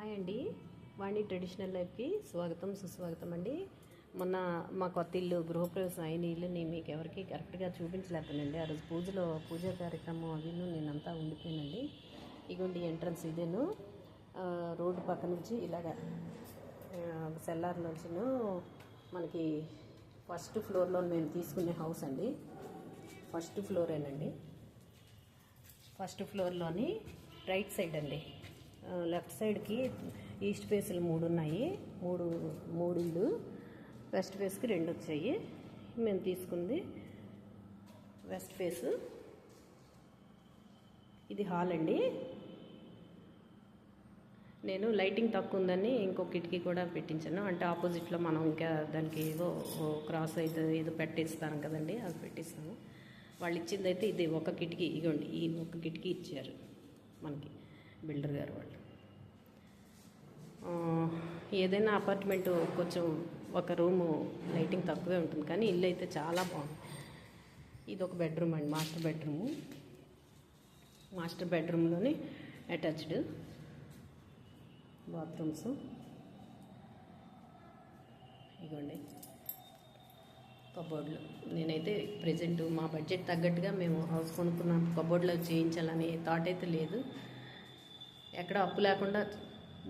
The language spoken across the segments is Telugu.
హాయ్ అండి, వాణి ట్రెడిషనల్ లైఫ్కి స్వాగతం సుస్వాగతం అండి. మొన్న మా కొత్త ఇల్లు గృహప్రవేశం అయిన ఇల్లుని మీకు ఎవరికి కరెక్ట్గా చూపించలేకపోయానండి. ఆ రోజు పూజా కార్యక్రమం అవి నేనంతా ఉండిపోయానండి. ఇగోండి ఎంట్రన్స్ ఇదేను. రోడ్డు పక్క నుంచి ఇలాగా సెల్లార్ నుంచి మనకి ఫస్ట్ ఫ్లోర్లో మేము తీసుకునే హౌస్ అండి. ఫస్ట్ ఫ్లోరేనండి. ఫస్ట్ ఫ్లోర్లోని రైట్ సైడ్ అండి. లెఫ్ట్ సైడ్కి ఈస్ట్ ఫేస్లు 3 ఉన్నాయి. మూడు ఇల్లు. వెస్ట్ ఫేస్కి 2 వచ్చాయి. మేము తీసుకుంది వెస్ట్ ఫేస్. ఇది హాల్ అండి. నేను లైటింగ్ తక్కువ ఉందని ఇంకో కిటికీ కూడా పెట్టించాను. అంటే ఆపోజిట్లో మనం ఇంకా దానికి ఏదో క్రాస్ అయితే ఏదో పెట్టిస్తాను కదండి, అది పెట్టిస్తాను. వాళ్ళు ఇచ్చింది అయితే ఇది ఒక కిటికీ. ఇగోండి, ఈ ఒక కిటికీ ఇచ్చారు మనకి బిల్డర్ గారు వాళ్ళు. ఏదైనా అపార్ట్మెంట్ కొంచెం ఒక రూము లైటింగ్ తక్కువే ఉంటుంది, కానీ ఇల్లు అయితే చాలా బాగుంది. ఇది ఒక బెడ్రూమ్ అండి, మాస్టర్ బెడ్రూము. మాస్టర్ బెడ్రూమ్లోని అటాచ్డ్ బాత్రూమ్స్. ఇగోండి కబోర్డ్లు. నేనైతే ప్రజెంట్ మా బడ్జెట్ తగ్గట్టుగా మేము హౌస్ కొనుక్కున్నాం. కబోర్డ్లో చేయించాలని థాట్ అయితే లేదు. ఎక్కడ అప్పు లేకుండా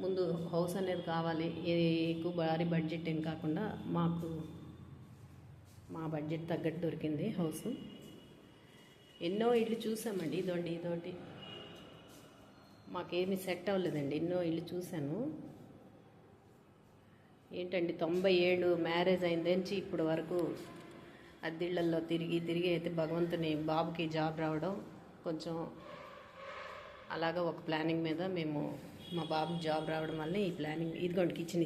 ముందు హౌస్ అనేది కావాలి. ఎక్కువ భారీ బడ్జెట్ ఏం కాకుండా మాకు మా బడ్జెట్ తగ్గట్టు దొరికింది హౌస్. ఎన్నో ఇళ్ళు చూసామండి. ఇదోటి మాకేమీ సెట్ అవ్వలేదండి. ఎన్నో ఇళ్ళు చూశాను. ఏంటండి 97 మ్యారేజ్ అయిందేంచి ఇప్పటి వరకు అద్దెళ్ళల్లో తిరిగి అయితే భగవంతుని బాబుకి జాబ్ రావడం కొంచెం అలాగా ఒక ప్లానింగ్ మీద మేము మా బాబుకి జాబ్ రావడం వల్ల ఈ ప్లానింగ్. ఇదిగోండి కిచెన్.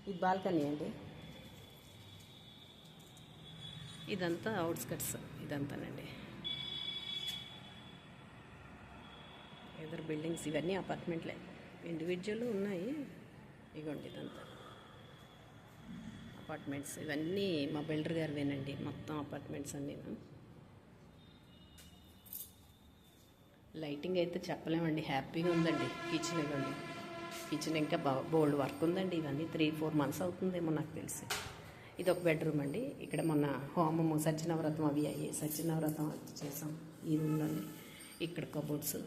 ఇది బాల్కనీ అండి. ఇదంతా అవుట్స్కట్స్ ఇదంతానండి. ఎదురు బిల్డింగ్స్ ఇవన్నీ అపార్ట్మెంట్లే, ఇండివిజువల్ ఉన్నాయి. ఇగోండి ఇదంతా అపార్ట్మెంట్స్. ఇవన్నీ మా బిల్డర్ గారివేనండి మొత్తం అపార్ట్మెంట్స్ అన్నీ. లైటింగ్ అయితే చెప్పలేమండి, హ్యాపీగా ఉందండి. కిచెన్ ఇవ్వండి. కిచెన్ ఇంకా బోల్డ్ వర్క్ ఉందండి. ఇవన్నీ 3-4 మంత్స్ అవుతుందేమో నాకు తెలిసి. ఇది ఒక బెడ్రూమ్ అండి. ఇక్కడ మొన్న హోమము సత్యనవరతం అవి అయ్యి సత్యనవరతం చేసాం ఈ రూమ్లోనే. ఇక్కడ కబోర్డ్స్